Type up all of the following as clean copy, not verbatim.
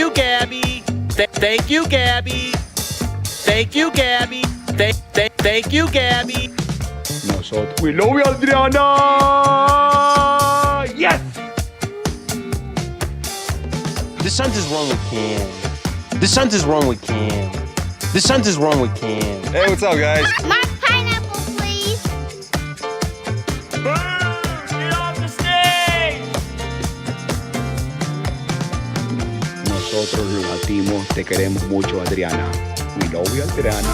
you, Gabby. Thank you, Gabby. Thank you, Gabby. Thank you, Gabby. Nosotros. We love you, Adriana. Yes. The something's wrong with Cam. The something's wrong with Cam. The something's wrong with Cam. Hey, what's up, guys? My pineapple, please. Get off the stage. Nosotros los latinos te queremos mucho, Adriana. We love you, Adriana.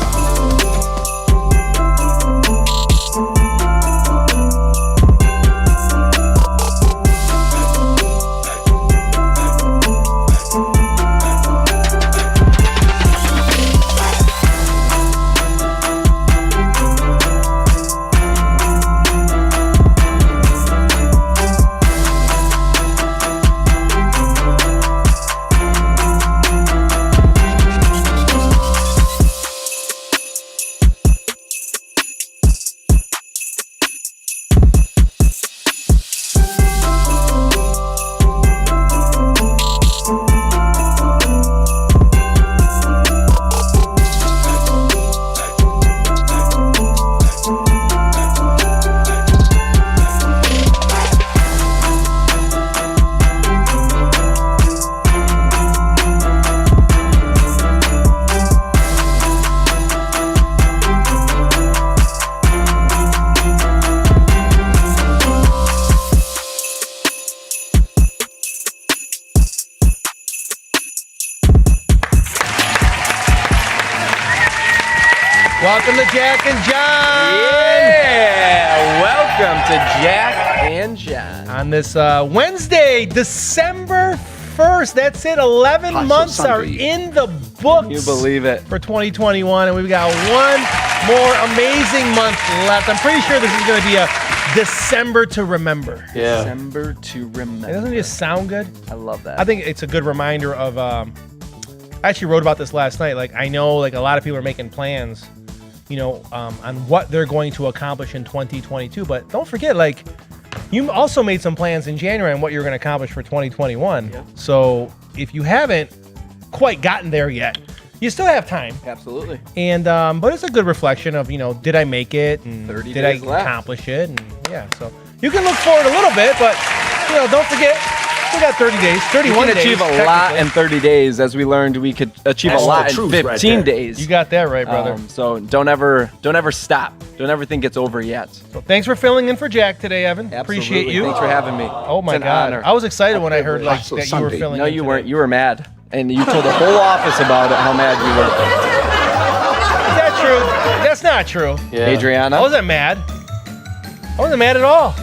Welcome to Jack and John. Yeah, welcome to Jack and John. On this Wednesday, December 1st. That's it. 11 Hot months are Sunday. in the books. You believe it? For 2021, and we've got one more amazing month left. I'm pretty sure this is going to be a December to remember. Yeah. December to remember. It doesn't it just sound good? I love that. I think it's a good reminder of. I actually wrote about this last night. Like I know, like a lot of people are making plans, you know, on what they're going to accomplish in 2022. But don't forget, like, you also made some plans in January on what you're going to accomplish for 2021. Yeah. So if you haven't quite gotten there yet, you still have time. Absolutely. And but it's a good reflection of, you know, did I make it? And 30 did I days left. accomplish it? And yeah, so you can look forward a little bit, but you know, don't forget, we got 30 days, 31 We days. can achieve a lot in 30 days. As we learned, we could achieve That's a lot the in truth 15 right there. days. You got that right, brother. So don't ever stop. Don't ever think it's over yet. So thanks for filling in for Jack today, Evan. Appreciate Absolutely. you. Thanks for having me. Oh my It's an God, honor. I was excited when I heard like Hot that you were Sunday. filling No, in you today. weren't. You were mad, and you told the whole office about it. How mad you were. Is that true? That's not true. Adriana. I wasn't mad. I wasn't mad at all.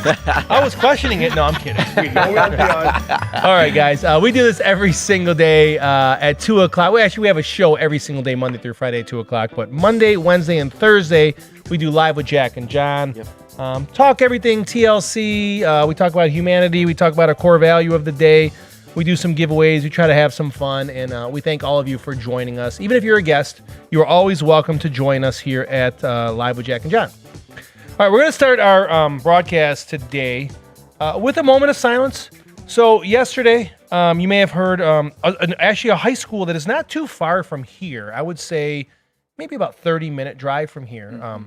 I was questioning it. No, I'm kidding. All right, guys. We do this every single day at 2 o'clock. We have a show every single day, Monday through Friday at 2 o'clock. But Monday, Wednesday, and Thursday, we do Live with Jack and John. Yep. Talk everything TLC. We talk about humanity. We talk about a core value of the day. We do some giveaways. We try to have some fun. And we thank all of you for joining us. Even if you're a guest, you are always welcome to join us here at Live with Jack and John. All right, we're going to start our broadcast today with a moment of silence. So yesterday, you may have heard actually a high school that is not too far from here. I would say maybe about 30-minute drive from here,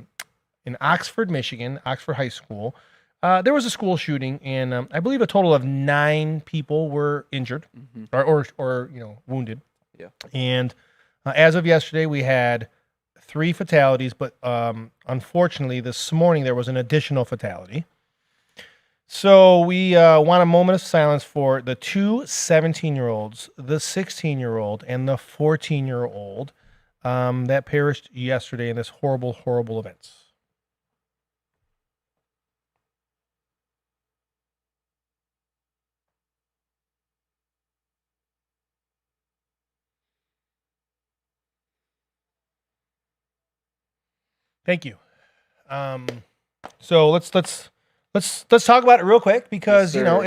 in Oxford, Michigan, Oxford High School. There was a school shooting, and I believe a total of 9 people were injured or you know, wounded. Yeah. And as of yesterday, we had 3 fatalities, but unfortunately, this morning there was an additional fatality. So we want a moment of silence for the 2 17-year-olds, the 16-year-old, and the 14-year-old that perished yesterday in this horrible, horrible events. Thank you. So let's talk about it real quick because Yes, you know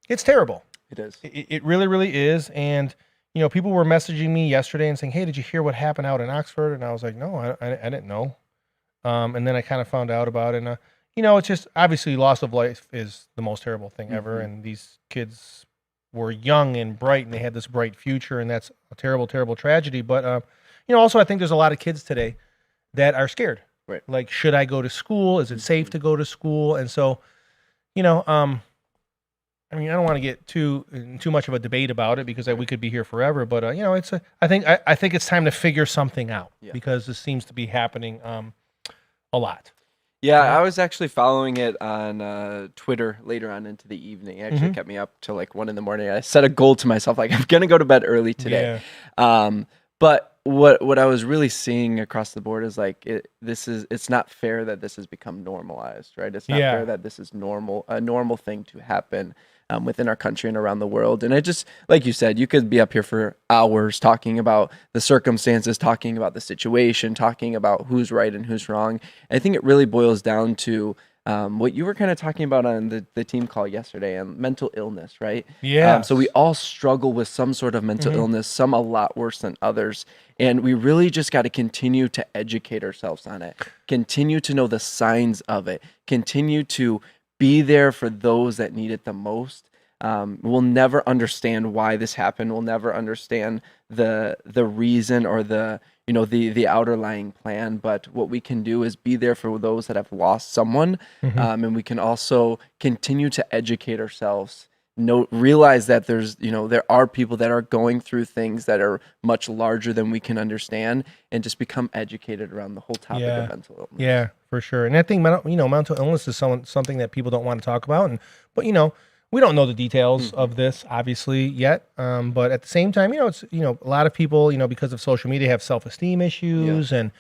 it's terrible. It is. It really, really is. And you know, people were messaging me yesterday and saying, "Hey, did you hear what happened out in Oxford?" And I was like, "No, I didn't know." And then I kind of found out about it. And you know, it's just obviously loss of life is the most terrible thing ever, and these kids were young and bright and they had this bright future, and that's a terrible, terrible tragedy. But also I think there's a lot of kids today that are scared. Right. Like, should I go to school? Is it safe to go to school? And so, I mean, I don't want to get too much of a debate about it because we could be here forever. But I think it's time to figure something out because this seems to be happening a lot. Yeah, I was actually following it on Twitter later on into the evening. It actually kept me up till like 1 a.m. I set a goal to myself, like I'm gonna go to bed early today. Yeah. But what I was really seeing across the board is like it's not fair that this has become normalized, right? It's not fair that this is a normal thing to happen within our country and around the world. And I just, like you said, you could be up here for hours talking about the circumstances, talking about the situation, talking about who's right and who's wrong. I think it really boils down to what you were kind of talking about on the team call yesterday, and mental illness, right? Yeah. So we all struggle with some sort of mental illness, some a lot worse than others. And we really just got to continue to educate ourselves on it, continue to know the signs of it, continue to be there for those that need it the most. We'll never understand why this happened. We'll never understand the reason or the outerlying plan. But what we can do is be there for those that have lost someone, and we can also continue to educate ourselves. Realize that there are people that are going through things that are much larger than we can understand, and just become educated around the whole topic of mental illness. Yeah, for sure. And I think mental illness is something that people don't want to talk about, but we don't know the details of this obviously yet. But at the same time, it's a lot of people because of social media have self-esteem issues, and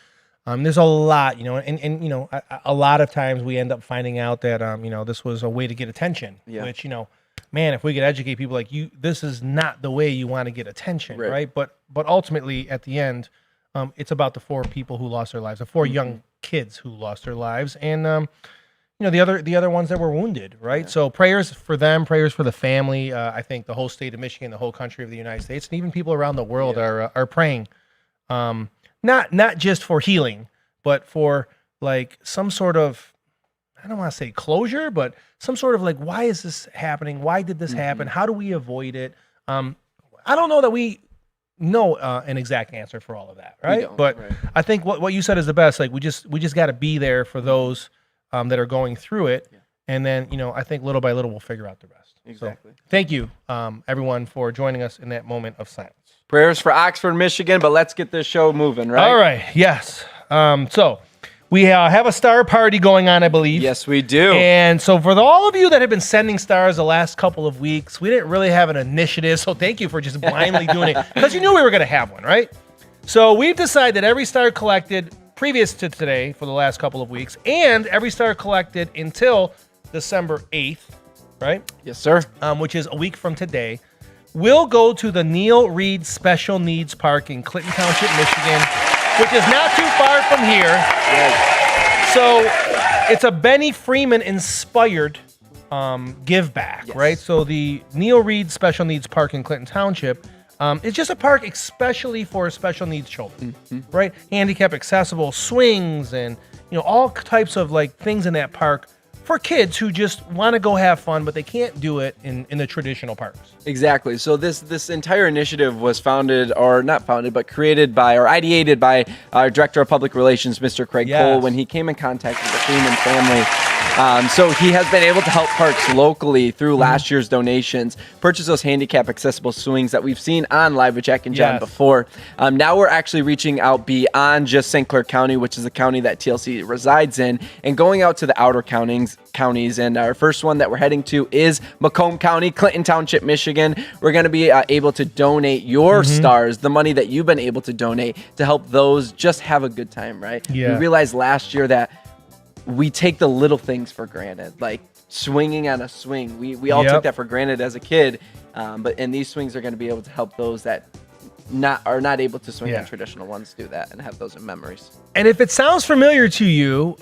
there's a lot, and a lot of times we end up finding out that this was a way to get attention, which man, if we could educate people like you, this is not the way you want to get attention, right? But ultimately, at the end, it's about the 4 people who lost their lives, the 4 young kids who lost their lives, and the other ones that were wounded, right? So prayers for them, prayers for the family. I think the whole state of Michigan, the whole country of the United States, and even people around the world are praying, not just for healing, but for like some sort of, I don't want to say closure, but some sort of like, why is this happening? Why did this happen? How do we avoid it? I don't know that we know an exact answer for all of that, right? But I think what you said is the best. Like we just got to be there for those that are going through it, and then I think little by little we'll figure out the rest. Exactly. So, thank you, everyone, for joining us in that moment of silence. Prayers for Oxford, Michigan, but let's get this show moving, right? All right. Yes. So. We have a star party going on, I believe. Yes, we do. And so for all of you that have been sending stars the last couple of weeks, we didn't really have an initiative, so thank you for just blindly doing it, because you knew we were going to have one, right? So we've decided that every star collected previous to today for the last couple of weeks, and every star collected until December 8th, right? Yes, sir. Which is a week from today, will go to the Neil Reed Special Needs Park in Clinton Township, Michigan, which is not too far from here. Yes. So it's a Benny Freeman inspired give back, right? So the Neil Reed Special Needs Park in Clinton Township is just a park especially for special needs children, right? Handicap accessible swings and all types of like things in that park for kids who just want to go have fun, but they can't do it in the traditional parks. Exactly. So this entire initiative was created by or ideated by our Director of Public Relations, Mr. Craig Cole, when he came in contact with the Freeman family. So he has been able to help parks locally through last year's donations purchase those handicap accessible swings that we've seen on Live with Jack and John before. Now we're actually reaching out beyond just St. Clair County, which is the county that TLC resides in, and going out to the outer counties. And our first one that we're heading to is Macomb County, Clinton Township, Michigan. We're going to be able to donate your stars, the money that you've been able to donate, to help those just have a good time, right? Yeah. We realized last year that we take the little things for granted, like swinging on a swing. We all took that for granted as a kid, and these swings are going to be able to help those that are not able to swing on traditional ones do that and have those in memories. And if it sounds familiar to you,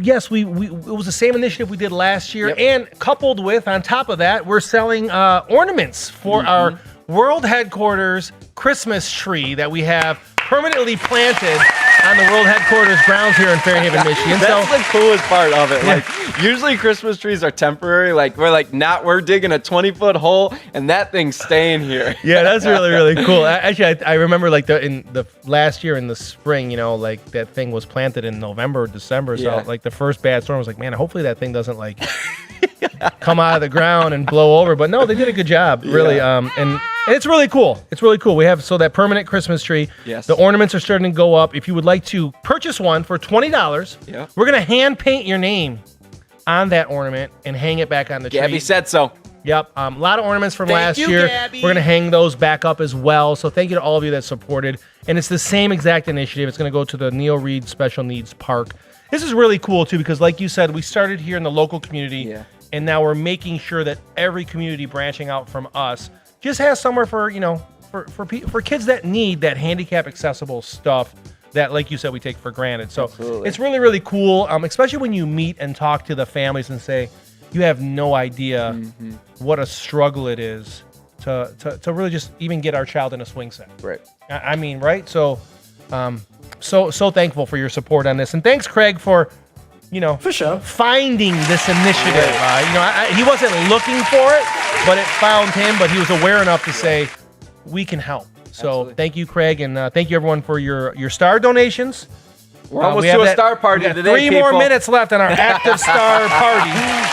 yes, it was the same initiative we did last year, and coupled with, on top of that, we're selling ornaments for our world headquarters Christmas tree that we have permanently planted on the world headquarters grounds here in Fairhaven, Michigan. That's So the coolest part of it. Like, usually Christmas trees are temporary. Like, we're digging a 20-foot hole and that thing's staying here. yeah, that's really, really cool. Actually, I remember like in the last year in the spring, like that thing was planted in November or December. So Yeah. like the first bad storm was like, man, hopefully that thing doesn't like come out of the ground and blow over. But no, they did a good job, really. And it's really cool. It's really cool. We have that permanent Christmas tree. Yes. The ornaments are starting to go up. If you would like to purchase one for $20, Yeah. we're gonna hand paint your name on that ornament and hang it back on the tree. Gabby said so. Yep. A lot of ornaments from Thank last you, year. Gabby. We're going to hang those back up as well. So thank you to all of you that supported. And it's the same exact initiative. It's going to go to the Neil Reed Special Needs Park. This is really cool, too, because like you said, we started here in the local community. Yeah. And now we're making sure that every community branching out from us just has somewhere for, for kids that need that handicap accessible stuff that, like you said, we take for granted. So Absolutely. it's really, really cool, especially when you meet and talk to the families and say, you have no idea what a struggle it is to really just even get our child in a swing set. Right. I mean, right? So, so thankful for your support on this, and thanks, Craig, for finding this initiative. He wasn't looking for it, but it found him. But he was aware enough to say, we can help. So Absolutely. thank you, Craig, and thank you everyone for your star donations. We're almost we have to a that- star party we got today, 3 more people. minutes left on our active star party.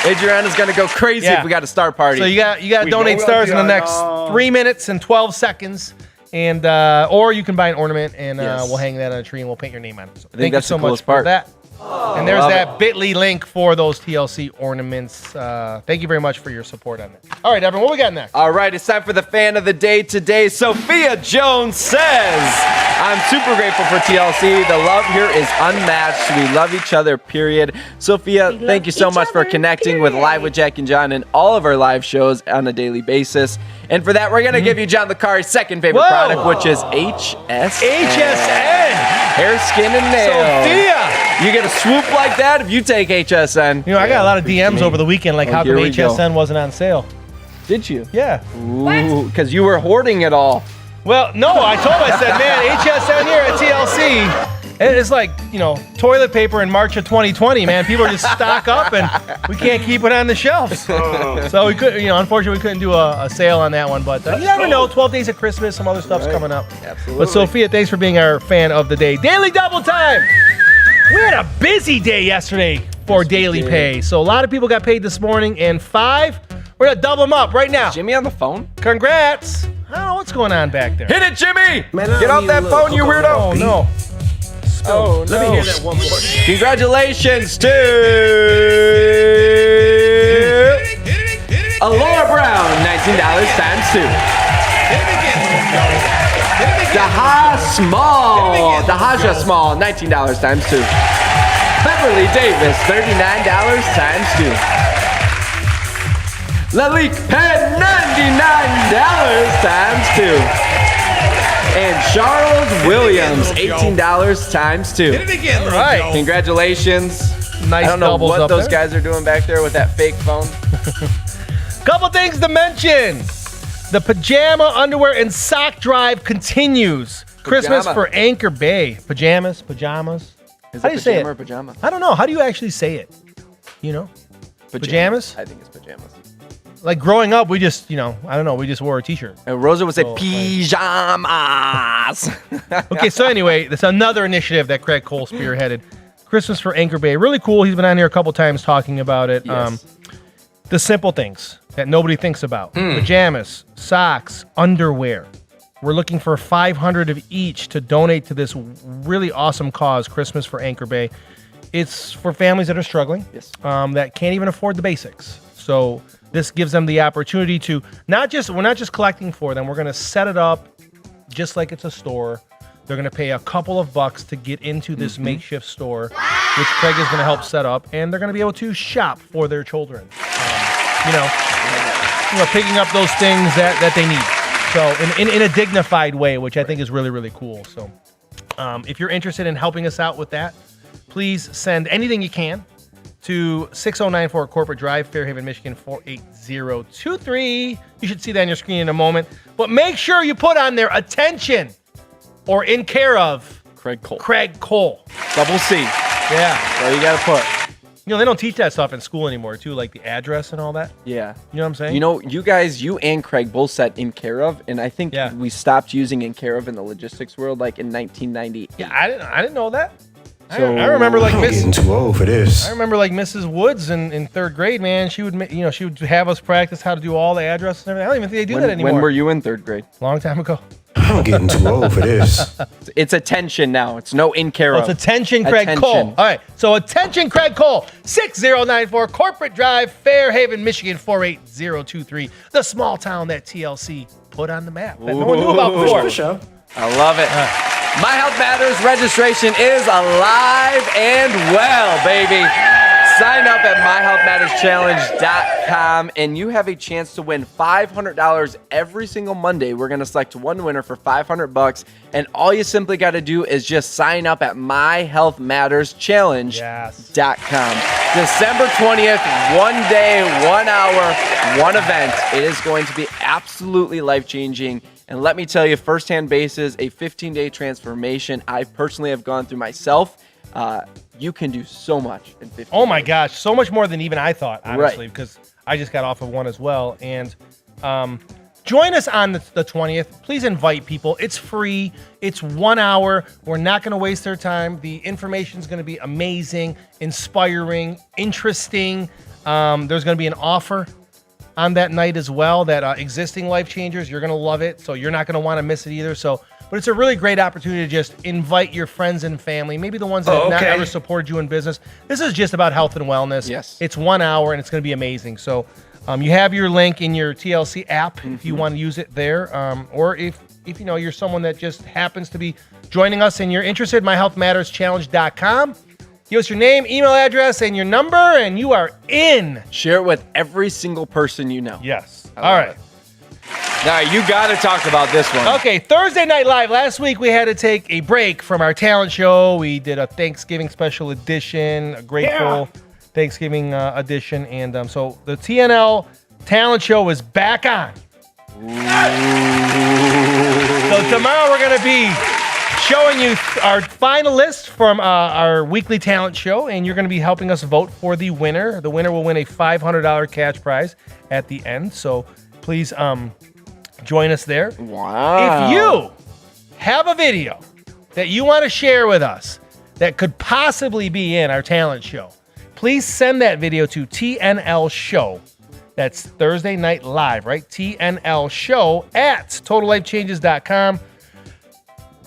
Adriana's going to go crazy Yeah. if we got a star party. So you got to donate stars in the next 3 minutes and 12 seconds, and or you can buy an ornament and Yes. we'll hang that on a tree and we'll paint your name on it. So think thank you that's so the much coolest for part. that. And there's love that bit.ly link for those TLC ornaments. Thank you very much for your support on that. All right, Evan, what we got next? All right, it's time for the fan of the day today. Sophia Jones says, I'm super grateful for TLC. The love here is unmatched. We love each other, period. Sophia, thank you so much for connecting with Live with Jack and John and all of our live shows on a daily basis. And for that, we're going to give you John Licari's second favorite Whoa. product, which is HSN. HSN! Hair, skin, and nails. Sophia! You get a swoop like that if you take HSN. I got a lot of DMs over the weekend, like, Oh, how come here we go. HSN wasn't on sale? Did you? Yeah. Ooh, because you were hoarding it all. Well, no, I said, man, HSN here at TLC. It's like, toilet paper in March of 2020, man. People are just stock up and we can't keep it on the shelves. So we couldn't, unfortunately, we couldn't do a sale on that one. But you never know, 12 days of Christmas, some other stuff's coming up. Absolutely. But Sophia, thanks for being our fan of the day. Daily Double Time. We had a busy day yesterday for daily pay. So a lot of people got paid this morning, and 5, we're going to double them up right now. Jimmy on the phone? Congrats. I don't know what's going on back there. Hit it, Jimmy! Get off that phone, you weirdo! Oh, no. Oh, no. Let me hear that one more. Congratulations to Alora Brown, $19 times 2. Dahaja Small, $19 times 2. Beverly Davis, $39 times 2. Lalik Penn, $99 times 2. And Charles Williams, $18 times 2. All right. Congratulations. Nice I don't know doubles what up those there. guys are doing back there with that fake phone. Couple things to mention. The pajama, underwear, and sock drive continues. Christmas Pajama. for Anchor Bay. Pajamas. Is How it do you say pajama it? or pajama? I don't know. How do you actually say it? Pajamas? I think it's pajamas. Like growing up, we just, I don't know, we just wore a t-shirt. And Rosa would say Oh, pajamas. Okay, so anyway, that's another initiative that Craig Cole spearheaded. Christmas for Anchor Bay. Really cool. He's been on here a couple times talking about it. Yes. The simple things that nobody thinks about. Pajamas, socks, underwear. We're looking for 500 of each to donate to this really awesome cause, Christmas for Anchor Bay. It's for families that are struggling, Yes. that can't even afford the basics. So this gives them the opportunity to we're not just collecting for them. We're going to set it up just like it's a store. They're going to pay a couple of bucks to get into this makeshift store, which Craig is going to help set up, and they're going to be able to shop for their children. Picking up those things that they need. So in a dignified way, which I think is really, really cool. So if you're interested in helping us out with that, please send anything you can to 6094 Corporate Drive, Fairhaven, Michigan, 48023. You should see that on your screen in a moment. But make sure you put on there attention or in care of Craig Cole. Craig Cole. Double C. Yeah. So you got to put. You know, they don't teach that stuff in school anymore, too, like the address and all that. Yeah. You know what I'm saying? You know, you guys, you and Craig both said in care of, and I think we stopped using in care of in the logistics world like in 1998. Yeah, I didn't know that. I remember like getting too old for this. I remember like Mrs. Woods in third grade, man. She would have us practice how to do all the addresses and everything. I don't even think they do that anymore. When were you in third grade? Long time ago. I'm getting too old for this. It's attention now. It's no in care of. It's attention, Craig Cole. All right. So attention, Craig Cole. 6094 Corporate Drive, Fairhaven, Michigan 48023. The small town that TLC put on the map that no one knew about before. For sure. I love it. My Health Matters registration is alive and well, baby. Sign up at myhealthmatterschallenge.com and you have a chance to win $500 every single Monday. We're going to select one winner for $500 and all you simply got to do is just sign up at myhealthmatterschallenge.com. December 20th, 1 day, 1 hour, one event. It is going to be absolutely life-changing. And let me tell you, firsthand basis, a 15-day transformation I personally have gone through myself. You can do so much in 15 days. Oh my gosh, so much more than even I thought, honestly, because I just got off of one as well. And join us on the 20th. Please invite people. It's free. It's 1 hour. We're not going to waste their time. The information is going to be amazing, inspiring, interesting. There's going to be an offer on that night as well that existing life changers, you're going to love it. So you're not going to want to miss it either. But it's a really great opportunity to just invite your friends and family, maybe the ones that have not ever supported you in business. This is just about health and wellness. Yes. It's 1 hour and it's going to be amazing. So you have your link in your TLC app if you want to use it there. Or if you know you're someone that just happens to be joining us and you're interested, myhealthmatterschallenge.com. Give us your name, email address, and your number, and you are in. Share it with every single person you know. Yes. All right. Now, you got to talk about this one. Okay, Thursday Night Live. Last week, we had to take a break from our talent show. We did a Thanksgiving special edition, a grateful Thanksgiving edition. And so the TNL talent show is back on. So tomorrow, we're going to be showing you our finalists from our weekly talent show, and you're going to be helping us vote for the winner. The winner will win a $500 cash prize at the end. So please join us there. Wow. If you have a video that you want to share with us that could possibly be in our talent show, please send that video to TNL Show. That's Thursday Night Live, right? TNL Show at TotalLifeChanges.com.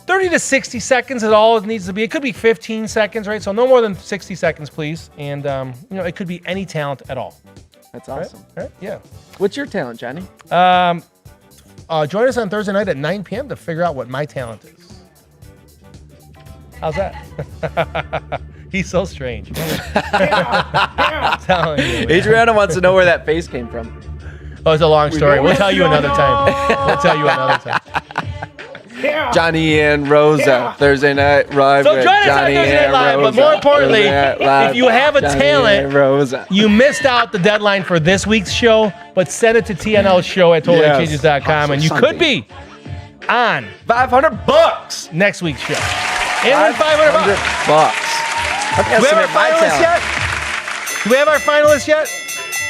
30 to 60 seconds is all it needs to be. It could be 15 seconds, right? So no more than 60 seconds, please. And, it could be any talent at all. That's awesome. All right? Yeah. What's your talent, Johnny? Join us on Thursday night at 9 p.m. to figure out what my talent is. How's that? He's so strange. I'm telling you, man. Adriana wants to know where that face came from. Oh, it's a long story. We'll tell you another time. Johnny and Rosa, Thursday Night Live. So join us on Thursday Night Live, but more importantly, if you have a talent, you missed out the deadline for this week's show, but send it to TNL Show at TotalLifeChanges.com, and you could be on $500 next week's show. And win $500. Do we have our finalists yet? Do we have our finalists yet?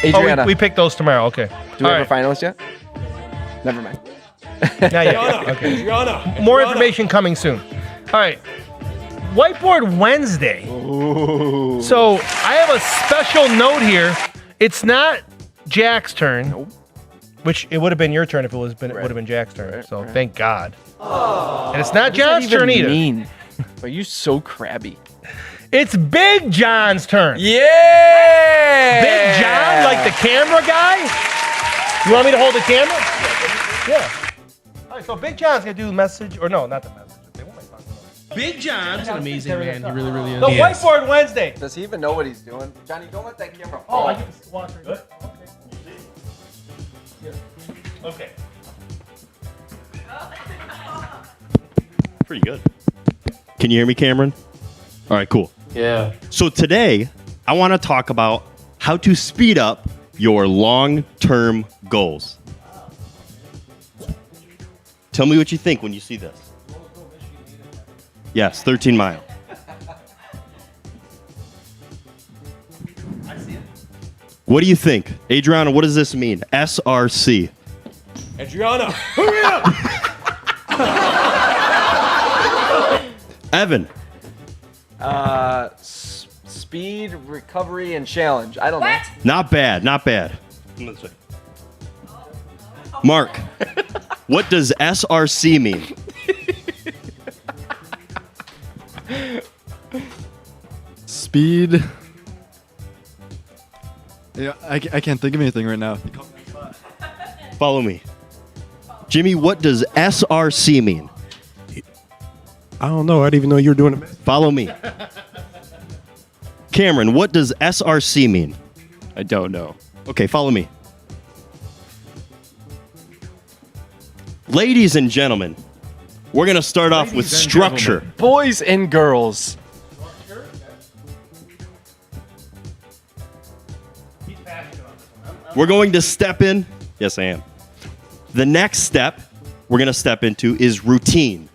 Adriana. Oh, we picked those tomorrow. Okay. Do we have a finalist yet? Never mind. Not yet. Okay. More information coming soon. All right. Whiteboard Wednesday. Ooh. So I have a special note here. It's not Jack's turn. Nope. Which it would have been your turn if it would have been Jack's turn. Right, so right. Thank God. And it's not John's turn either. Mean? Are you so crabby? It's Big John's turn. Yeah! Big John, like the camera guy? You want me to hold the camera? Yeah. All right, so Big John's going to do the message. Or no, not the message. Okay, what am I talking about? Big John's an amazing man. He really, really is. The Whiteboard Wednesday. Does he even know what he's doing? Johnny, don't let that camera Oh, fall. I get to watch her. Good. Okay. Pretty good. Can you hear me, Cameron? All right, cool. Yeah. So today, I want to talk about how to speed up your long-term goals. Tell me what you think when you see this. Yes, 13 mile. What do you think? Adriana, what does this mean? SRC. Adriana, hurry up! Evan. Speed, recovery, and challenge. I don't know. Not bad, not bad. Mark, what does SRC mean? Speed. Yeah, I can't think of anything right now. Follow me. Jimmy, what does SRC mean? I don't know. I didn't even know you were doing it. Follow me. Cameron, what does SRC mean? I don't know. Okay, follow me. Ladies and gentlemen, we're going to start off with structure. Boys and girls. We're going to step in. Yes, I am. The next step we're going to step into is routine.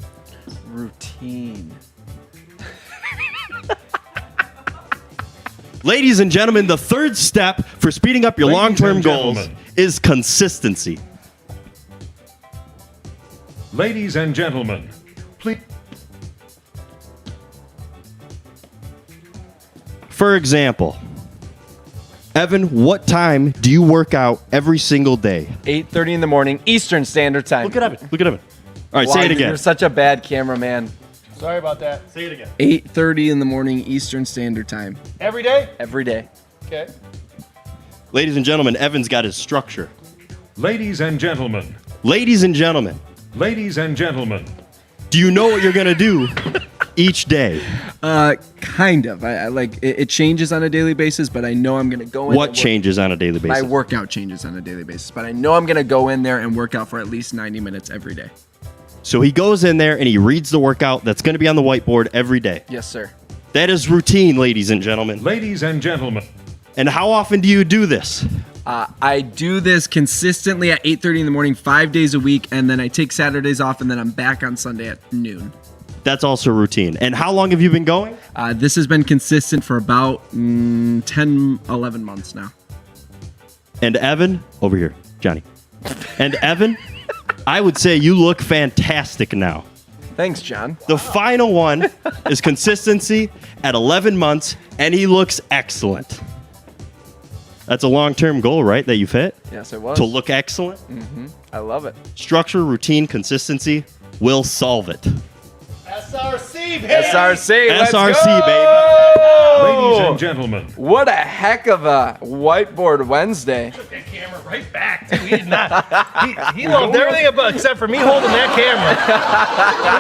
Routine. Ladies and gentlemen, the third step for speeding up your Ladies long-term and goals gentlemen. is consistency. Ladies and gentlemen, please. For example, Evan, what time do you work out every single day? 8:30 in the morning, Eastern Standard Time. Look at Evan. Look at Evan. All right, Wow, say it again. You're such a bad cameraman. Sorry about that. Say it again. 8:30 in the morning, Eastern Standard Time. Every day? Every day. Okay. Ladies and gentlemen, Evan's got his structure. Ladies and gentlemen, Ladies and gentlemen, ladies and gentlemen, do you know what you're going to do each day? Kind of. I like it changes on a daily basis, but I know I'm gonna go in. What changes on a daily My basis? workout changes on a daily basis, but I know I'm gonna go in there and work out for at least 90 minutes every day. So he goes in there and he reads the workout that's going to be on the whiteboard every day. Yes, sir. That is routine, ladies and gentlemen. ladies and gentlemen, And how often do you do this? I do this consistently at 8:30 in the morning, 5 days a week, and then I take Saturdays off, and then I'm back on Sunday at noon. That's also routine. And how long have you been going? This has been consistent for about 10, 11 months now. And Evan, over here, Johnny. And Evan, I would say you look fantastic now. Thanks, John. The final one is consistency at 11 months, and he looks excellent. That's a long-term goal, right, that you've hit? Yes, it was. To look excellent. I love it. Structure, routine, consistency will solve it. SRC, baby. SRC, let's SRC, go! ladies and gentlemen, What a heck of a Whiteboard Wednesday. Took that camera right back. He did not. He loved everything about except for me holding that camera.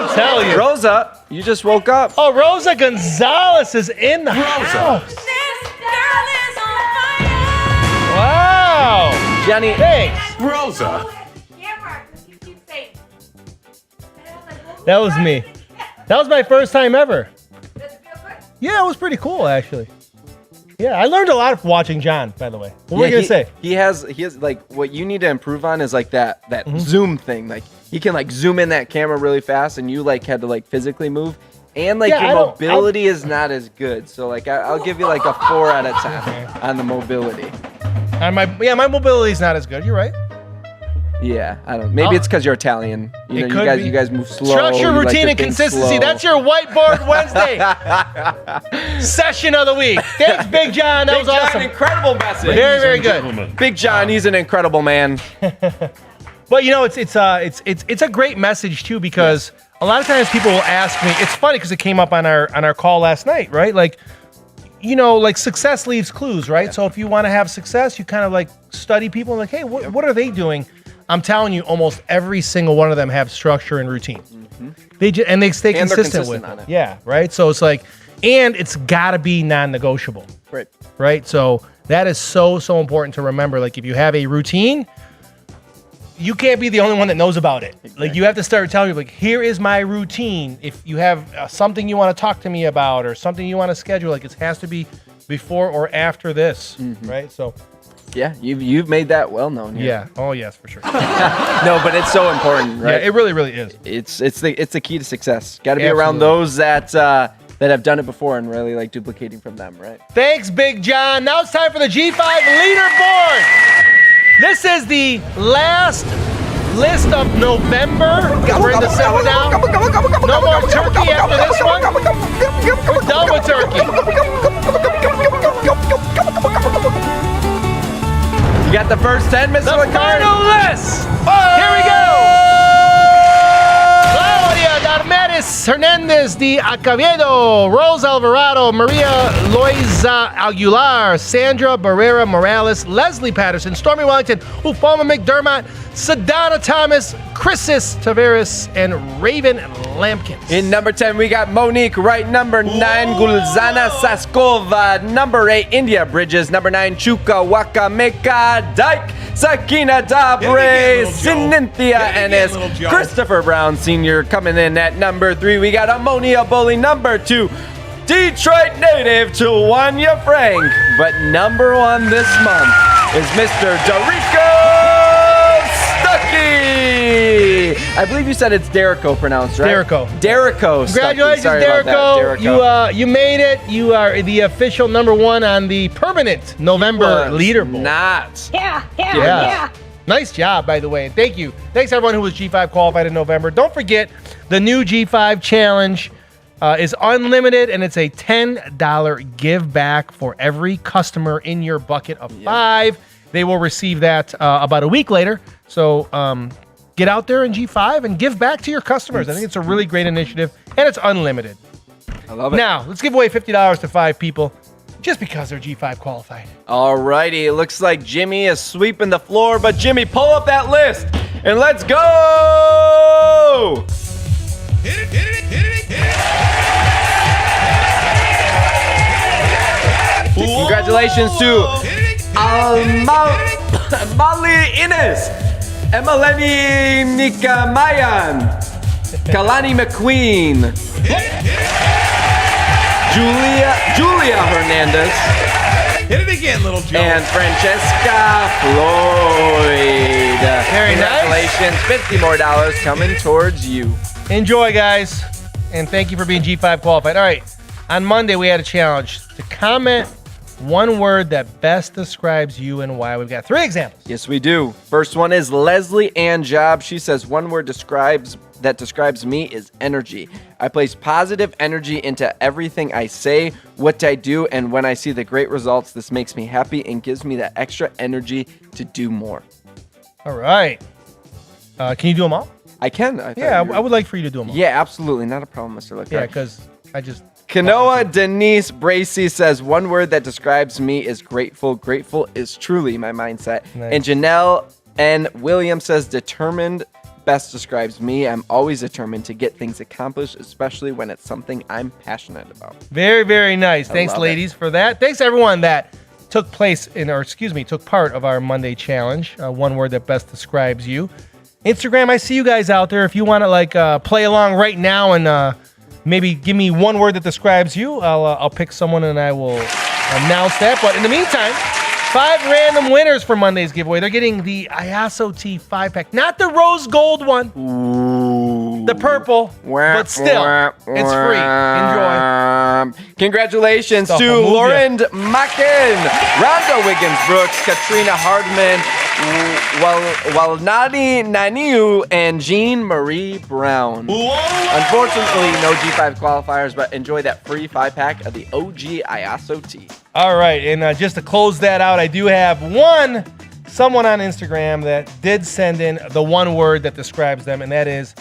I'll tell you. Rosa, you just woke up. Oh, Rosa Gonzalez is in the house. This girl is on fire. Wow. Jenny, Thanks. Rosa. Camera, 'cause you keep saying. And I was like, well, That was me. That was my first time ever. Does it feel good? Yeah, it was pretty cool, actually. Yeah, I learned a lot from watching John, by the way. What were you going to say? He has like what you need to improve on is like that zoom thing. Like he can like zoom in that camera really fast, and you like had to like physically move, and like Yeah, I your don't- mobility is not as good. So like I'll give you like a 4 out of 10 on the mobility. And my mobility's not as good. You're right. Yeah, I don't. Maybe it's because you're Italian. It You know, could be. you guys move slow. Structure, you like routine, your and things consistency. slow. That's your Whiteboard Wednesday session of the week. Thanks, Big John. That Big was John, awesome. incredible message. Very, very and good. gentlemen, Big John, he's an incredible man. But you know, it's a great message too, because a lot of times people will ask me. It's funny because it came up on our call last night, right? Like, you know, like success leaves clues, right? So if you want to have success, you kind of like study people and like, hey, what are they doing? I'm telling you, almost every single one of them have structure and routine. They stay And they're consistent consistent with on it. it. Yeah, right. So it's like, and it's got to be non-negotiable. Right. Right? So that is so important to remember. Like if you have a routine, you can't be the only one that knows about it. Like you have to start telling people, like, here is my routine. If you have something you want to talk to me about or something you want to schedule, like it has to be before or after this, right? So Yeah, you've made that well known. Here. Yeah. Oh, yes, for sure. No, but it's so important, right? Yeah, it really, really is. It's the key to success. Got to be around those that have done it before and really like duplicating from them, right? Thanks, Big John. Now it's time for the G5 leaderboard. This is the last list of November. We're in December now. No more turkey after this one. We're done with turkey. You got the first 10, Mr. The Licari? final list. Here we go. Claudia Darmedes Hernandez de Acevedo, Rose Alvarado, Maria Loiza Aguilar, Sandra Barrera Morales, Leslie Patterson, Stormy Wellington, Ufoma McDermott, Sadana Thomas, Chrisis Tavares, and Raven Lampkins. In number 10, we got Monique Wright. Number 9, Gulzana Saskova. Number 8, India Bridges. Number 9, Chuka Wakameka Dyke. Sakina Dabre, Cynthia Ennis, Christopher Brown Sr. coming in at number 3. We got Ammonia Bully. Number 2, Detroit native Tawanya Frank. But number 1 this month is Mr. Dorico Stuckey. I believe you said it's Derico pronounced, right? Derico. Derico. Congratulations, Sorry about that, Derico. You made it. You are the official number 1 on the permanent November leaderboard. Not. Yeah. Nice job, by the way. And thank you. Thanks, everyone who was G5 qualified in November. Don't forget, the new G5 challenge is unlimited, and it's a $10 give back for every customer in your bucket of 5. They will receive that about a week later. So get out there in G5 and give back to your customers. I think it's a really great initiative, and it's unlimited. I love it. Now, let's give away $50 to 5 people just because they're G5 qualified. Alrighty, it looks like Jimmy is sweeping the floor, but Jimmy, pull up that list and let's go! Hit it. Congratulations to Molly Innes, Emeleni Nikamayan, Kalani McQueen, Julia Hernandez. Hit it again, little Joe. And Francesca Floyd. Very Congratulations, $50 more coming towards you. Enjoy, guys, and thank you for being G5 qualified. All right, on Monday we had a challenge to comment one word that best describes you and why. We've got 3 examples. Yes, we do. First one is Leslie Ann Job. She says one word that describes me is energy. I place positive energy into everything I say, what I do, and when I see the great results, this makes me happy and gives me that extra energy to do more. All right. Can you do them all? I can. I would like for you to do them all. Yeah, absolutely. Not a problem, Mr. Licari. Yeah, because I just... Kanoa Denise Bracey says one word that describes me is grateful. Grateful is truly my mindset. Nice. And Janelle N. Williams says determined best describes me. I'm always determined to get things accomplished, especially when it's something I'm passionate about. Very, very nice. Thanks, ladies, for that. Thanks, everyone that took part of our Monday challenge. One word that best describes you. Instagram, I see you guys out there. If you want to play along right now and maybe give me one word that describes you, I'll pick someone and I will announce that. But in the meantime, 5 random winners for Monday's giveaway. They're getting the IASO T 5-pack, not the rose gold one. Ooh. The purple, but still, it's free. Enjoy. Congratulations to Lauren Macken, Rhonda Wiggins Brooks, Katrina Hardman, Walnadi Naniu, and Jean Marie Brown. Unfortunately, no G5 qualifiers, but enjoy that free 5-pack of the OG IASO T. All right, and just to close that out, I do have someone on Instagram that did send in the one word that describes them, and that is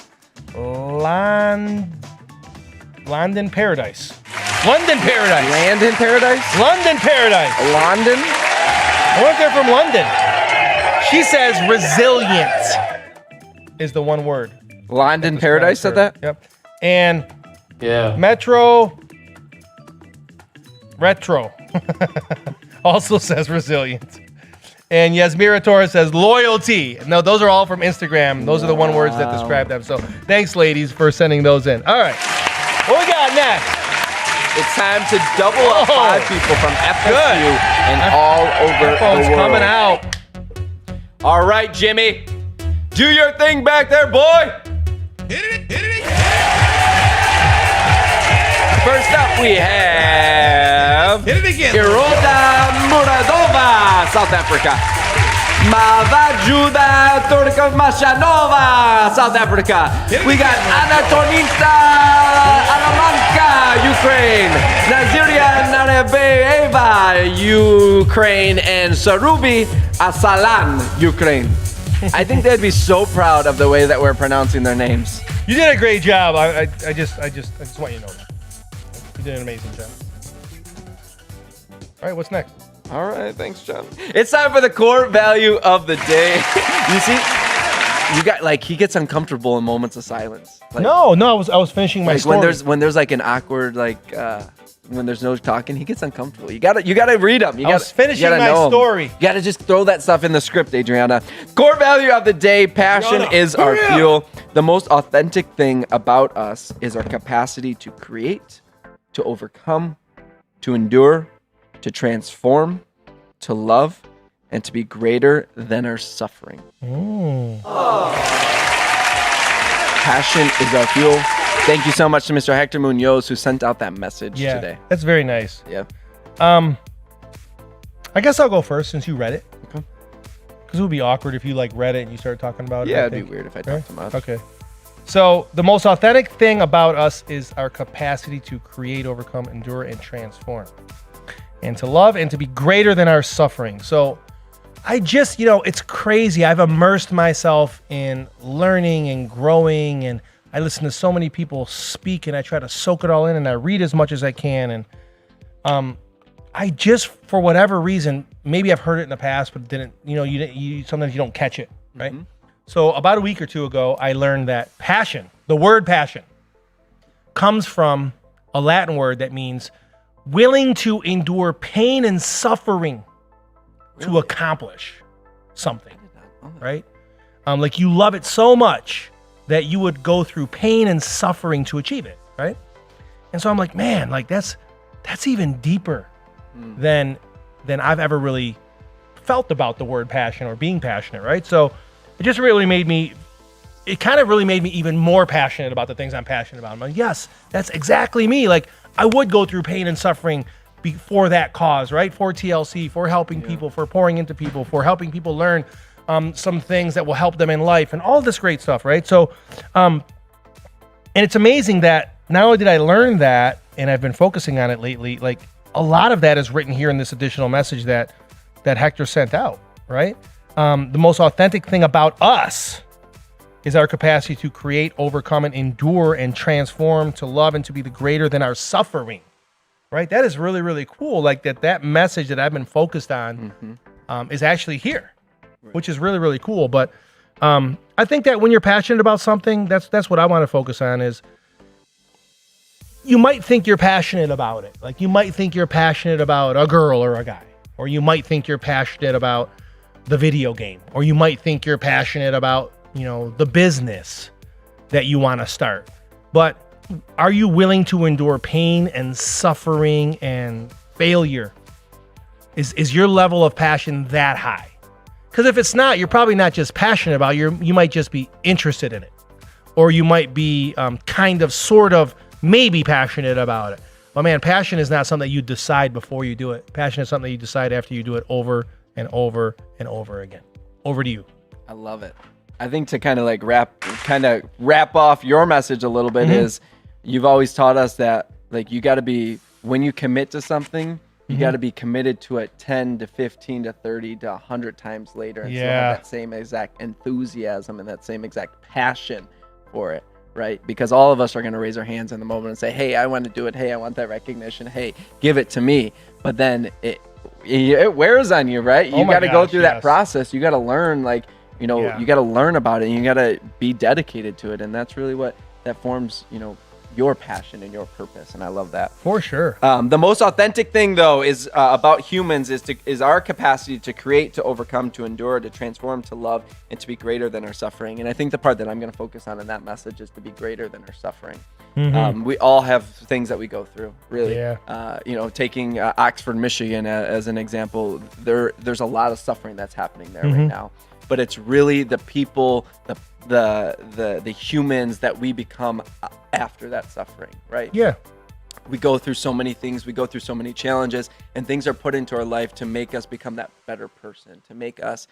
London Paradise. London Paradise. Landon Paradise? London Paradise. London? I wonder if they're from London. She says resilient is the one word. London Paradise said that? Yep. And Retro also says resilient. And Yasmira Torres says loyalty. No, those are all from Instagram. Those are the one words that describe them. So thanks, ladies, for sending those in. All right. What we got next? It's time to double up 5 people from FSU and all over Headphones the world. coming out. All right, Jimmy. Do your thing back there, boy. Hit it. First up, we have Hit it again. Iroda Muradova, South Africa. Mavajuda Turkmashanova, South Africa. We got Anatonita Aramanka, Ukraine. Naziria Narebeeva, Ukraine. And Sarubi Asalan, Ukraine. I think they'd be so proud of the way that we're pronouncing their names. You did a great job. I just want you to know that. You did an amazing job. All right, what's next? All right, thanks, John. It's time for the core value of the day. You see, you got he gets uncomfortable in moments of silence. No, I was finishing my story. When there's like an awkward when there's no talking, he gets uncomfortable. You gotta read them. I was finishing my story. You gotta just throw that stuff in the script, Adriana. Core value of the day: passion is our fuel. The most authentic thing about us is our capacity to create, to overcome, to endure, to transform, to love, and to be greater than our suffering. Passion is our fuel. Thank you so much to Mr. Hector Munoz who sent out that message today. That's very nice. Yeah. I guess I'll go first since you read it. Okay. Because it would be awkward if you read it and you started talking about it. Yeah, I it'd be think. weird if I talked too much. Okay. So the most authentic thing about us is our capacity to create, overcome, endure, and transform. And to love and to be greater than our suffering. So I just, it's crazy. I've immersed myself in learning and growing, and I listen to so many people speak, and I try to soak it all in, and I read as much as I can. And I just, for whatever reason, maybe I've heard it in the past, but didn't, sometimes you don't catch it, right? Mm-hmm. So about a week or two ago, I learned that passion, the word passion, comes from a Latin word that means willing to endure pain and suffering to accomplish something, right? Like you love it so much that you would go through pain and suffering to achieve it, right? And so I'm like, man, that's even deeper than I've ever really felt about the word passion or being passionate, right? So it just really made me even more passionate about the things I'm passionate about. I'm like, yes, that's exactly me. Like I would go through pain and suffering for that cause, right? For TLC, for helping people, for pouring into people, for helping people learn some things that will help them in life and all this great stuff, right? So, and it's amazing that not only did I learn that, and I've been focusing on it lately, like a lot of that is written here in this additional message that Hector sent out, right? The most authentic thing about us is our capacity to create, overcome, and endure and transform, to love, and to be the greater than our suffering, right? That is really, really cool. Like that message that I've been focused on is actually here, which is really, really cool. But I think that when you're passionate about something, that's what I want to focus on is you might think you're passionate about it. Like you might think you're passionate about a girl or a guy, or you might think you're passionate about the video game, or you might think you're passionate about, the business that you want to start. But are you willing to endure pain and suffering and failure? Is your level of passion that high? Because if it's not, you're probably not just passionate about it. You might just be interested in it. Or you might be sort of, maybe passionate about it. But man, passion is not something you decide before you do it. Passion is something you decide after you do it over and over and over again. Over to you. I love it. I think to kind of wrap off your message a little bit is you've always taught us that you got to be, when you commit to something, you got to be committed to it 10 to 15 to 30 to 100 times later and still have that same exact enthusiasm and that same exact passion for it, right? Because all of us are going to raise our hands in the moment and say, hey, I want to do it. Hey, I want that recognition. Hey, give it to me. But then it wears on you, right? You got to go through that process. You got to learn, you got to learn about it, and you got to be dedicated to it. And that's really what that forms, your passion and your purpose, and I love that. For sure. The most authentic thing, though, is about humans is our capacity to create, to overcome, to endure, to transform, to love, and to be greater than our suffering. And I think the part that I'm going to focus on in that message is to be greater than our suffering. We all have things that we go through, really. Yeah. Taking Oxford, Michigan as an example, there's a lot of suffering that's happening there right now. But it's really the people, the humans that we become after that suffering, right? Yeah. We go through so many things, we go through so many challenges, and things are put into our life to make us become that better person, to make us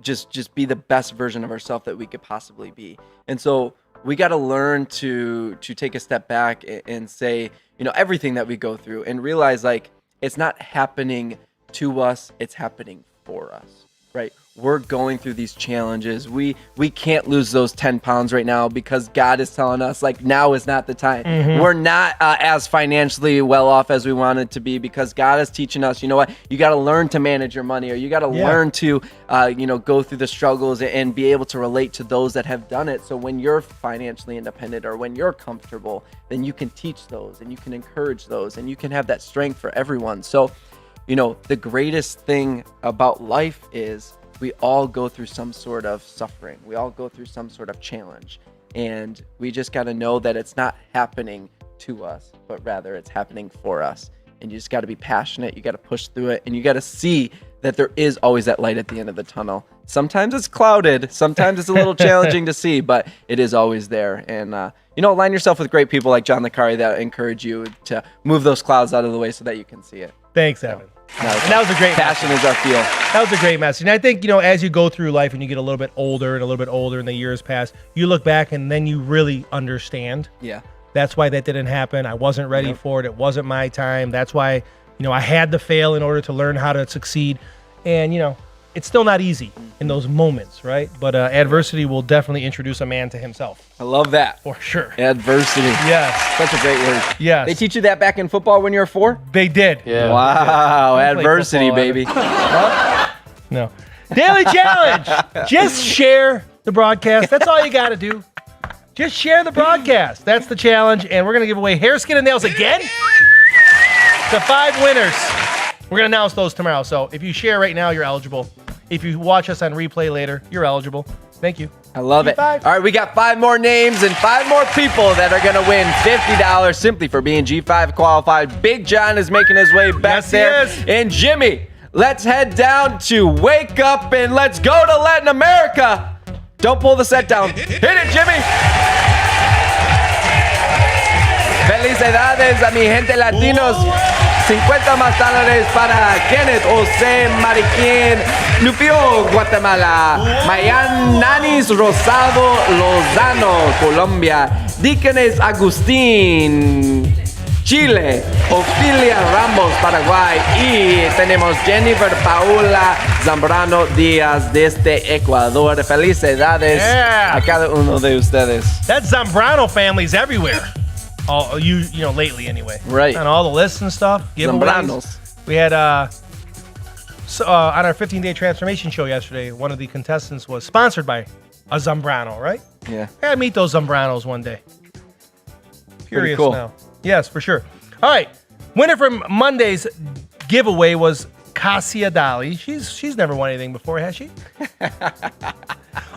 just be the best version of ourselves that we could possibly be. And so we got to learn to take a step back and say, everything that we go through, and realize, like, it's not happening to us, it's happening for us, right? We're going through these challenges. We can't lose those 10 pounds right now because God is telling us, like, now is not the time. We're not as financially well off as we wanted to be because God is teaching us, you know what, you got to learn to manage your money, or you got to learn to, go through the struggles and be able to relate to those that have done it. So when you're financially independent or when you're comfortable, then you can teach those and you can encourage those and you can have that strength for everyone. So, the greatest thing about life is we all go through some sort of suffering. We all go through some sort of challenge. And we just got to know that it's not happening to us, but rather it's happening for us. And you just got to be passionate. You got to push through it. And you got to see that there is always that light at the end of the tunnel. Sometimes it's clouded. Sometimes it's a little challenging to see, but it is always there. And, align yourself with great people like John Licari that encourage you to move those clouds out of the way so that you can see it. Thanks, Evan. And that was a great passion is our fuel. That was a great message. And I think, as you go through life and you get a little bit older and the years pass, you look back and then you really understand. Yeah. That's why that didn't happen. I wasn't ready for it. It wasn't my time. That's why, I had to fail in order to learn how to succeed. And, it's still not easy in those moments, right? But adversity will definitely introduce a man to himself. I love that. For sure. Adversity. Yes. Such a great word. Yes. They teach you that back in football when you were 4? They did. Yeah. Wow. Adversity, baby. No. Daily challenge. Just share the broadcast. That's all you got to do. Just share the broadcast. That's the challenge. And we're going to give away hair, skin, and nails again to 5 winners. We're going to announce those tomorrow. So if you share right now, you're eligible. If you watch us on replay later, you're eligible. Thank you. I love it. G5. All right, we got 5 more names and 5 more people that are going to win $50 simply for being G5 qualified. Big John is making his way back there. He is. And Jimmy, let's head down to Wake Up and let's go to Latin America. Don't pull the set down. Hit it, Jimmy. Felicidades a mi gente latinos. $50 más para Kenneth Jose Mariquín, Lupio, Guatemala, Mayan Nanis Rosado Lozano, Colombia, Díquenes Agustín, Chile, Ofilia Ramos, Paraguay, y tenemos Jennifer Paula Zambrano Díaz desde Ecuador. Felicidades a cada uno de ustedes. That Zambrano family's everywhere. All lately anyway. Right. On all the lists and stuff. Zambranos. We had on our 15-day transformation show yesterday, one of the contestants was sponsored by a Zambrano, right? Yeah. I gotta meet those Zambranos one day. Curious cool. now. Yes, for sure. All right. Winner from Monday's giveaway was Cassia Dali. She's never won anything before, has she?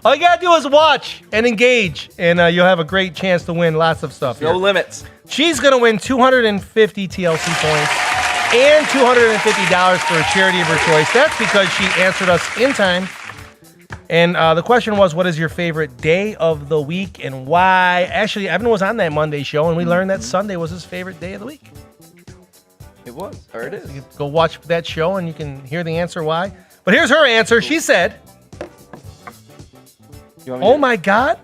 All you gotta do is watch and engage, and you'll have a great chance to win lots of stuff. No limits. She's gonna win 250 TLC points and $250 for a charity of her choice. That's because she answered us in time. And the question was, what is your favorite day of the week and why? Actually, Evan was on that Monday show, and we learned that Sunday was his favorite day of the week. It was, or it is. You can go watch that show, and you can hear the answer why. But here's her answer. She said, oh my God.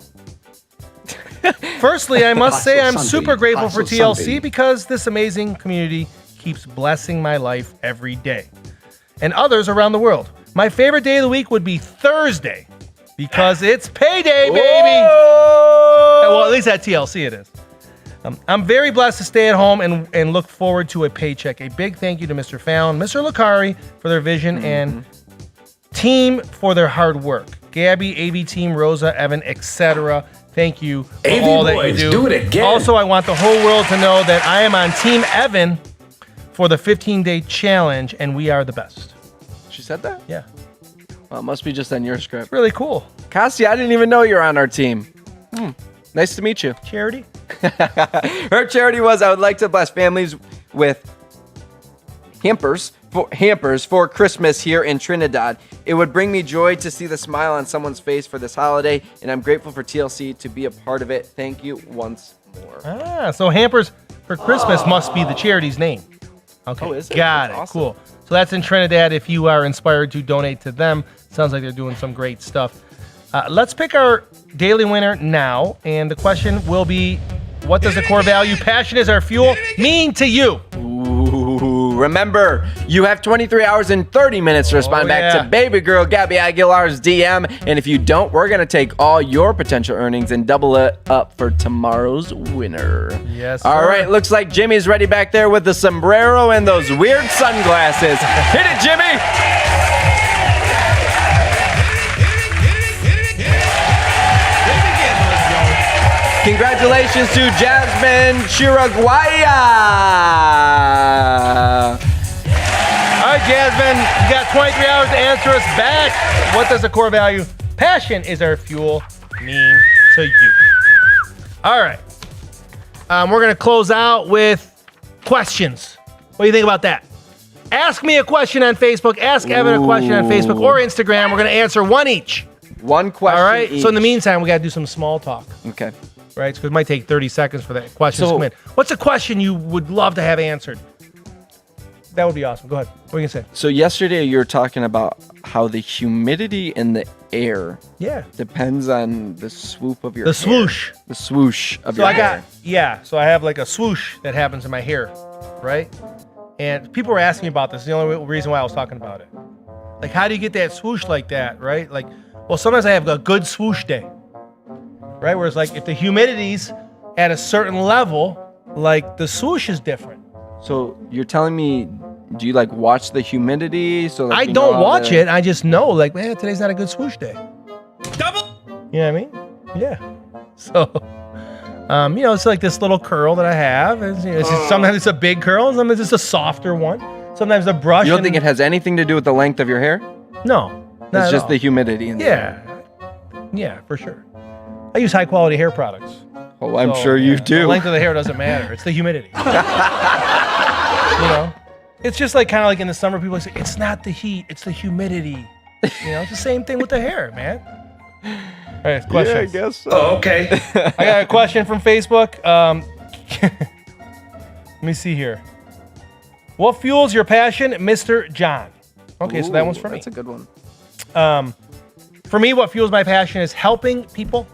Firstly, I must say I'm super grateful for TLC because this amazing community keeps blessing my life every day and others around the world. My favorite day of the week would be Thursday because it's payday, baby. Well, at least at TLC it is. I'm very blessed to stay at home and look forward to a paycheck. A big thank you to Mr. Fallon, Mr. Licari for their vision and team for their hard work. Gabby, AB team, Rosa, Evan, etc. Thank you for all that you do. it again. Also, I want the whole world to know that I am on Team Evan for the 15-day challenge, and we are the best. She said that? Yeah. Well, it must be just on your script. Really cool. Cassie, I didn't even know you're on our team. Nice to meet you. Charity? Her charity was, I would like to bless families with hampers for Christmas here in Trinidad. It would bring me joy to see the smile on someone's face for this holiday, and I'm grateful for TLC to be a part of it. Thank you once more. So Hampers for Christmas must be the charity's name. Okay, Oh, is it? got That's it. awesome. Cool. So that's in Trinidad. If you are inspired to donate to them, sounds like they're doing some great stuff. Let's pick our daily winner now, and the question will be, what does the core value "passion is our fuel" mean to you? Ooh, remember, you have 23 hours and 30 minutes to respond back to baby girl Gabby Aguilar's DM. And if you don't, we're going to take all your potential earnings and double it up for tomorrow's winner. Yes, All sir. right, looks like Jimmy's ready back there with the sombrero and those weird sunglasses. Hit it, Jimmy! Congratulations to Jasmine Chiraguaya. All right, Jasmine, you got 23 hours to answer us back. What does the core value "passion is our fuel" mean to you? All right. We're going to close out with questions. What do you think about that? Ask me a question on Facebook. Ask Evan a question on Facebook or Instagram. We're going to answer one each. One question. All right. each. So in the meantime, we got to do some small talk. Okay. Right? Because it might take 30 seconds for that question to come in. What's a question you would love to have answered? That would be awesome. Go ahead. What are you going to say? So yesterday you were talking about how the humidity in the air depends on the swoop of your hair. swoosh. The swoosh of So your I hair. got, so I have like a swoosh that happens in my hair, right? And people were asking me about this. The only reason why I was talking about it. Like, how do you get that swoosh like that, right? Like, well, sometimes I have a good swoosh day, right? Whereas, like, if the humidity's at a certain level, like, the swoosh is different. So you're telling me, do you like watch the humidity? So that I you don't know how watch to- it. I just know, like, man, today's not a good swoosh day. Double. You know what I mean? Yeah. So, it's like this little curl that I have. Sometimes it's a big curl, sometimes it's a softer one. Sometimes the brush. You don't think it has anything to do with the length of your hair? No. It's not at just all. the humidity in the air. Yeah, for sure. I use high quality hair products. Oh, I'm sure you The do. length of the hair doesn't matter. It's the humidity. It's just like kind of like in the summer, people say it's not the heat, it's the humidity. It's the same thing with the hair, man. All right, questions. Yeah, I guess so. Oh, okay. I got a question from Facebook. Let me see here. What fuels your passion, Mr. John? Okay, so that one's for me. That's a good one. For me, what fuels my passion is helping people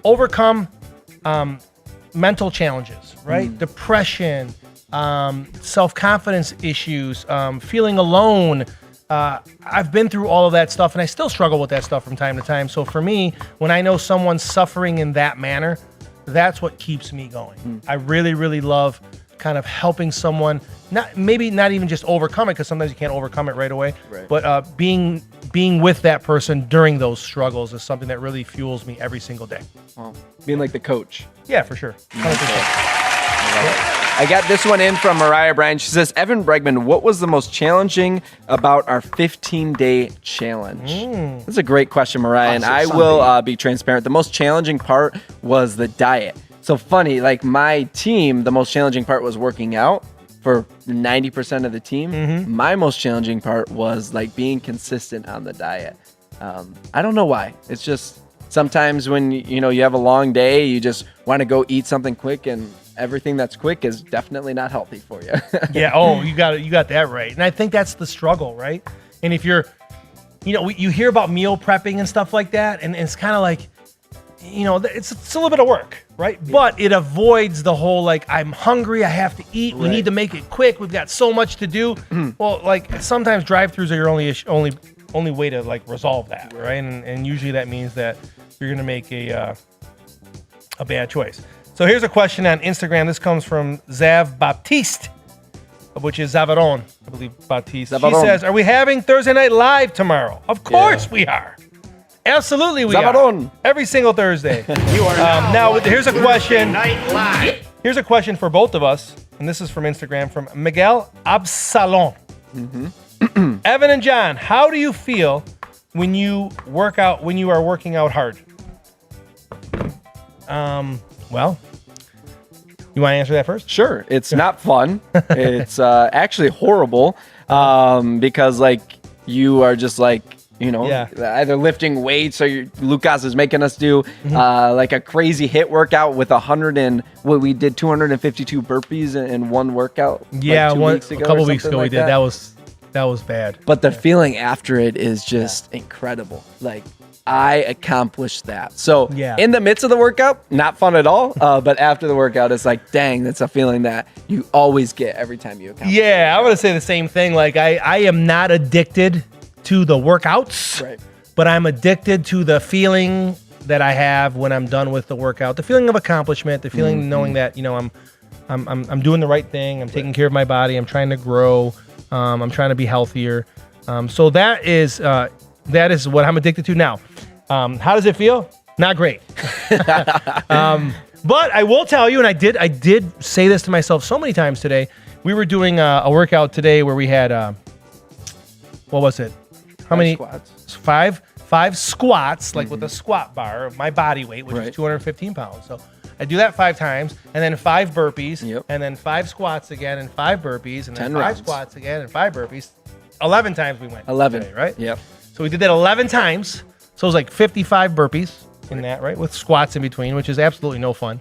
overcome mental challenges, right? Depression, self-confidence issues, feeling alone. I've been through all of that stuff, and I still struggle with that stuff from time to time. So for me, when I know someone's suffering in that manner, that's what keeps me going. I really, really love kind of helping someone, maybe not even just overcome it, because sometimes you can't overcome it right away, but being with that person during those struggles is something that really fuels me every single day. Wow. Being like the coach. Yeah, for sure. 100%. I got this one in from Mariah Bryan. She says, Evan Bregman, what was the most challenging about our 15-day challenge? That's a great question, Mariah, and I will be transparent. The most challenging part was the diet. So funny, like my team, the most challenging part was working out for 90% of the team. My most challenging part was like being consistent on the diet. I don't know why. It's just sometimes when you have a long day, you just want to go eat something quick, and everything that's quick is definitely not healthy for you. Yeah. Oh, you got that right. And I think that's the struggle, right? And if you're, you hear about meal prepping and stuff like that, and it's kind of like, it's a little bit of work, right? Yeah. But it avoids the whole like, I'm hungry, I have to eat, we need to make it quick, we've got so much to do. Well, like sometimes drive-thrus are your only way to like resolve that, right? And usually that means that you're gonna make a bad choice. So here's a question on Instagram. This comes from Zav Baptiste, which is Zavaron, I believe, Baptiste. She says, are we having Thursday Night Live tomorrow? Of course we are. Absolutely, we Sabadon. are. Every single Thursday. Now, here's a question. Here's a question for both of us, and this is from Instagram from Miguel Absalon. Evan and John, how do you feel when you are working out hard? Well, you want to answer that first? Sure. It's not fun. It's actually horrible because like you are just like, either lifting weights or Lucas is making us do like a crazy hit workout with we did 252 burpees in one workout. Yeah, like 2 weeks ago a couple or weeks ago something we like did. That was bad. But the feeling after it is just incredible. Like I accomplished that. So in the midst of the workout, not fun at all. But after the workout, it's like, dang, that's a feeling that you always get every time you accomplish. Yeah, I want to say the same thing. Like I am not addicted to the workouts, right, but I'm addicted to the feeling that I have when I'm done with the workout. The feeling of accomplishment, the feeling of knowing that I'm doing the right thing. I'm taking care of my body. I'm trying to grow. I'm trying to be healthier. So that is what I'm addicted to now. How does it feel? Not great. But I will tell you, and I did say this to myself so many times today. We were doing a workout today where we had what was it? How many squats? Five squats, like with a squat bar of my body weight, which is 215 pounds. So I do that 5 times, and then 5 burpees, and then 5 squats again, and 5 burpees, and then 5 rounds. squats again, and 5 burpees. 11 times we went. 11, today, right? Yep. So we did that 11 times. So it was like 55 burpees in that, right? With squats in between, which is absolutely no fun.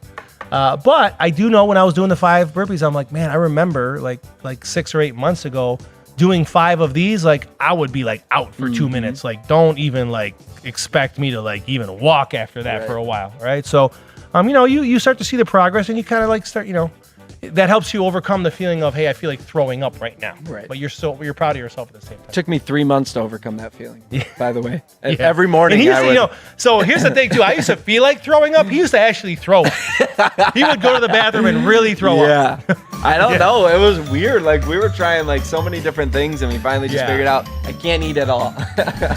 But I do know when I was doing the 5 burpees, I'm like, man, I remember like 6 or 8 months ago doing 5 of these, like I would be like out for 2 minutes. Like don't even like expect me to like even walk after that for a while, right? So, you start to see the progress, and you kind of like start, that helps you overcome the feeling of, hey, I feel like throwing up right now. Right. But you're proud of yourself at the same time. Took me 3 months to overcome that feeling, by the way. And every morning and so here's the thing too. I used to feel like throwing up. He used to actually throw up. He would go to the bathroom and really throw up. Yeah. I don't know. It was weird. Like we were trying like so many different things, and we finally just figured out I can't eat at all.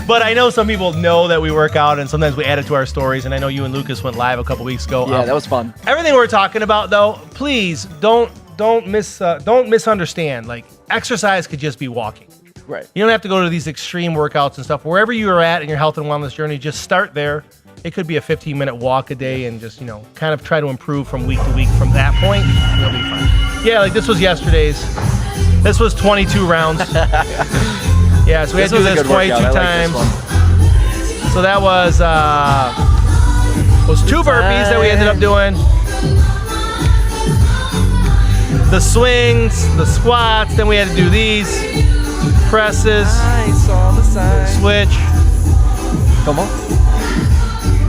But I know some people know that we work out, and sometimes we add it to our stories. And I know you and Lucas went live a couple weeks ago. Yeah, that was fun. Everything we're talking about, though, please don't misunderstand. Like exercise could just be walking. Right. You don't have to go to these extreme workouts and stuff. Wherever you are at in your health and wellness journey, just start there. It could be a 15-minute walk a day, and just kind of try to improve from week to week. From that point, you'll be fine. Yeah, like this was yesterday's. This was 22 rounds. Yeah, so we had to do this 22 times. So that was 2 burpees that we ended up doing. The swings, the squats, then we had to do these presses. I saw the sign. Switch. Come on.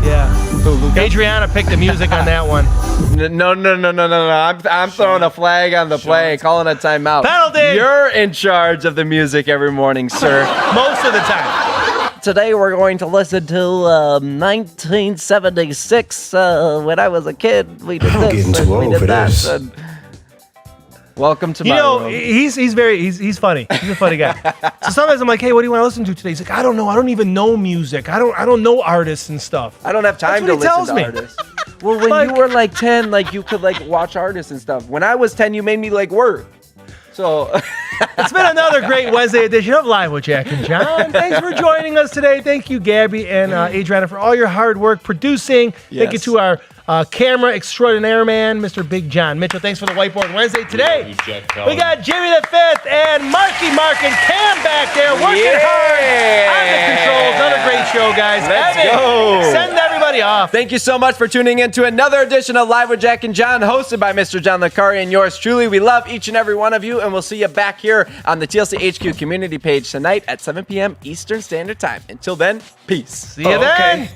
Yeah. Adriana picked the music on that one. No. I'm throwing a flag on the play, calling a timeout. Penalty! You're in charge of the music every morning, sir. Most of the time. Today we're going to listen to 1976. When I was a kid, we did I'm this getting and too we old did for that. this. And welcome to my world. He's funny. He's a funny guy. So sometimes I'm like, hey, what do you want to listen to today? He's like, I don't know. I don't even know music. I don't know artists and stuff. I don't have time That's to what he listen tells to me. artists. Well, when you were like 10, like you could like watch artists and stuff. When I was 10, you made me like work. So it's been another great Wednesday edition of Live with Jack and John. Thanks for joining us today. Thank you, Gabby and Adriana, for all your hard work producing. Thank you to our camera extraordinaire man, Mr. Big John Mitchell. Thanks for the Whiteboard Wednesday today. We got Jimmy the Fifth and Marky Mark and Cam back there working hard on the controls. Another great show, guys. Let's Evan, go. Send everybody off. Thank you so much for tuning in to another edition of Live with Jack and John, hosted by Mr. John Licari and yours truly. We love each and every one of you, and we'll see you back here on the TLCHQ community page tonight at 7 p.m. Eastern Standard Time. Until then, peace. See you then.